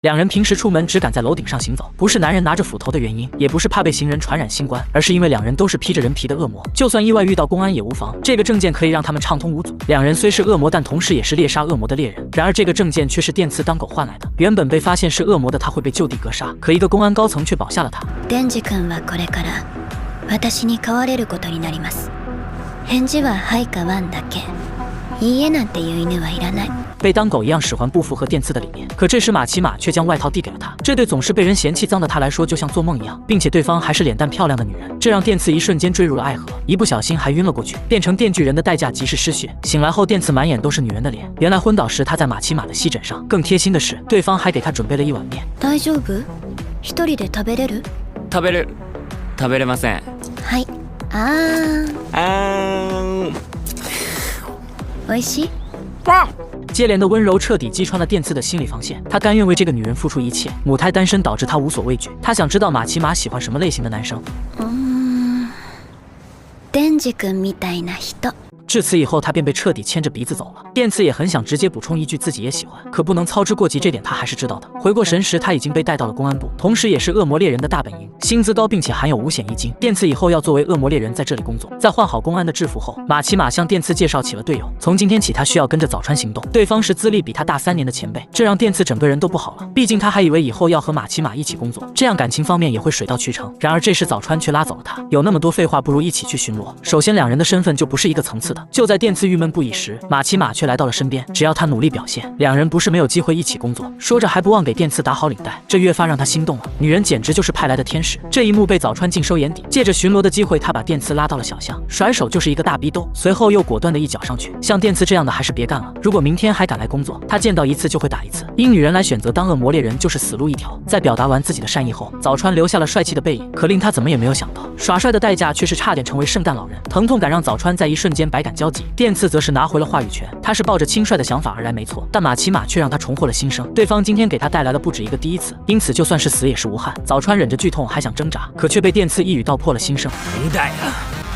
两人平时出门只敢在楼顶上行走，不是男人拿着斧头的原因，也不是怕被行人传染新冠，而是因为两人都是披着人皮的恶魔，就算意外遇到公安也无妨。这个证件可以让他们畅通无阻。两人虽是恶魔，但同时也是猎杀恶魔的猎人。然而这个证件却是电刺当狗换来的。原本被发现是恶魔的他会被就地格杀，可一个公安高层却保下了他。デンジ君はこれから私に飼われることになります。返事ははいかワンだけ。いいえなんていう犬はいらない。被当狗一样使唤不符合电刺的理念，可这时马奇马却将外套递给了他。这对总是被人嫌弃脏的他来说就像做梦一样，并且对方还是脸蛋漂亮的女人，这让电刺一瞬间坠入了爱河，一不小心还晕了过去。变成电锯人的代价即是失血。醒来后，电刺满眼都是女人的脸，原来昏倒时他在马奇马的膝枕上。更贴心的是，对方还给他准备了一碗面。大丈夫？一人で食べれる？食べれません。はい。美味しい？接连的温柔彻底击穿了电刺的心理防线，他甘愿为这个女人付出一切。母胎单身导致他无所畏惧，他想知道马奇马喜欢什么类型的男生。デンジ君みたいな人。至此以后，他便被彻底牵着鼻子走了。电刺也很想直接补充一句自己也喜欢，可不能操之过急，这点他还是知道的。回过神时，他已经被带到了公安部，同时也是恶魔猎人的大本营，薪资高并且含有五险一金。电刺以后要作为恶魔猎人在这里工作。在换好公安的制服后，马奇马向电刺介绍起了队友。从今天起，他需要跟着早川行动。对方是资历比他大3年的前辈，这让电刺整个人都不好了。毕竟他还以为以后要和马奇马一起工作，这样感情方面也会水到渠成。然而这时早川却拉走了他。有那么多废话，不如一起去巡逻。首先，两人的身份就不是一个层次的。就在电刺郁闷不已时，马奇马却来到了身边。只要他努力表现，两人不是没有机会一起工作。说着还不忘给电刺打好领带，这越发让他心动了。女人简直就是派来的天使。这一幕被早川尽收眼底。借着巡逻的机会，他把电刺拉到了小巷，甩手就是一个大逼兜，随后又果断的一脚上去。像电刺这样的还是别干了，如果明天还敢来工作，他见到一次就会打一次。因女人来选择当恶魔猎人就是死路一条。在表达完自己的善意后，早川留下了帅气的背影，可令他怎么也没有想到，耍帅的代价却是差点成为圣诞老人。疼痛感让早川在一瞬间百感交集。电刺则是拿回了话语权，他是抱着轻率的想法而来没错，但马奇马却让他重获了新生。对方今天给他带来了不止一个第一次，因此就算是死也是无憾。早川忍着剧痛还想挣扎，可却被电刺一语道破了心声。なんだよ、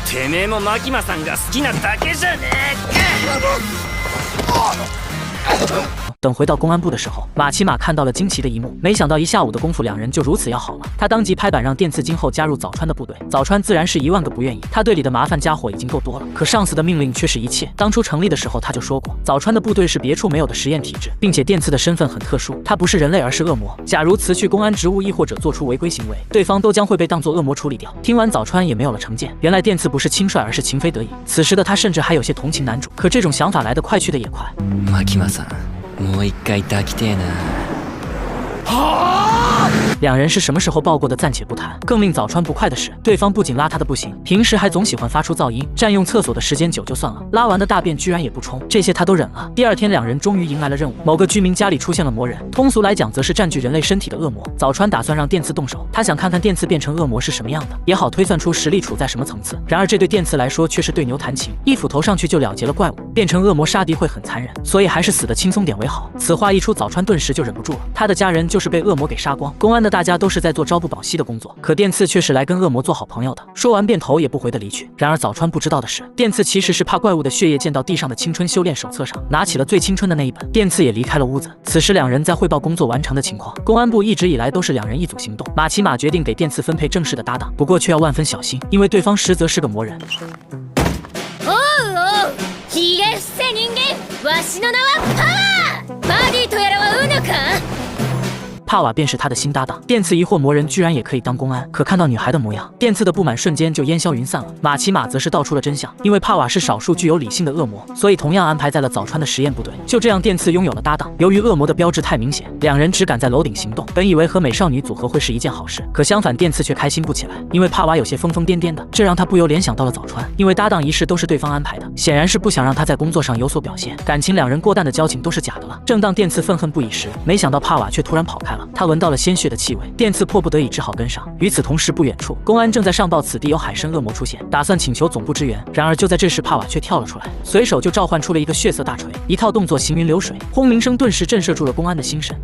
てめえもマキマさんが好きなだけじゃねえか。等回到公安部的时候，马奇马看到了惊奇的一幕，没想到一下午的功夫，两人就如此要好了。他当即拍板让电刺今后加入早川的部队。早川自然是1万个不愿意，他队里的麻烦家伙已经够多了，可上司的命令却是一切。当初成立的时候他就说过，早川的部队是别处没有的实验体制，并且电刺的身份很特殊，他不是人类而是恶魔。假如辞去公安职务亦或者做出违规行为，对方都将会被当作恶魔处理掉。听完早川也没有了成见，原来电刺不是轻率而是情非得已。此时的他甚至还有些同情男主，可这种想法来得快去得也快。マキマさん、もう一回抱きてえな。两人是什么时候抱过的暂且不谈，更令早川不快的是，对方不仅拉他的不行，平时还总喜欢发出噪音，占用厕所的时间久就算了，拉完的大便居然也不冲，这些他都忍了。第二天，两人终于迎来了任务，某个居民家里出现了魔人，通俗来讲则是占据人类身体的恶魔。早川打算让电刺动手，他想看看电刺变成恶魔是什么样的，也好推算出实力处在什么层次。然而这对电刺来说却是对牛弹琴，一斧头上去就了结了怪物，变成恶魔杀敌会很残忍，所以还是死得轻松点为好。此话一出，早川顿时就忍不住了，他的家人就是被恶魔给杀光，公安的大家都是在做朝不保夕的工作，可电刺却是来跟恶魔做好朋友的。说完便头也不回的离去。然而早川不知道的是，电刺其实是怕怪物的血液溅到地上的青春修炼手册上，拿起了最青春的那一本。电刺也离开了屋子。此时两人在汇报工作完成的情况。公安部一直以来都是两人一组行动，马奇马决定给电刺分配正式的搭档，不过却要万分小心，因为对方实则是个魔人。おうおう、ひげ伏せ人間、わしの名はパワー。バディとやらはうぬか。帕瓦便是他的新搭档。电刺疑惑魔人居然也可以当公安，可看到女孩的模样，电刺的不满瞬间就烟消云散了。马奇马则是道出了真相，因为帕瓦是少数具有理性的恶魔，所以同样安排在了早川的实验部队。就这样，电刺拥有了搭档。由于恶魔的标志太明显，两人只敢在楼顶行动。本以为和美少女组合会是一件好事，可相反，电刺却开心不起来，因为帕瓦有些疯疯癫癫的，这让他不由联想到了早川。因为搭档一事都是对方安排的，显然是不想让他在工作上有所表现。感情两人过淡的交情都是假的了。正当电刺愤恨不已时，没想到帕瓦却突然跑开了。他闻到了鲜血的气味，电刺迫不得已只好跟上。与此同时，不远处公安正在上报此地有海参恶魔出现，打算请求总部支援。然而就在这时，帕瓦却跳了出来，随手就召唤出了一个血色大锤，一套动作行云流水，轰鸣声顿时震慑住了公安的心神。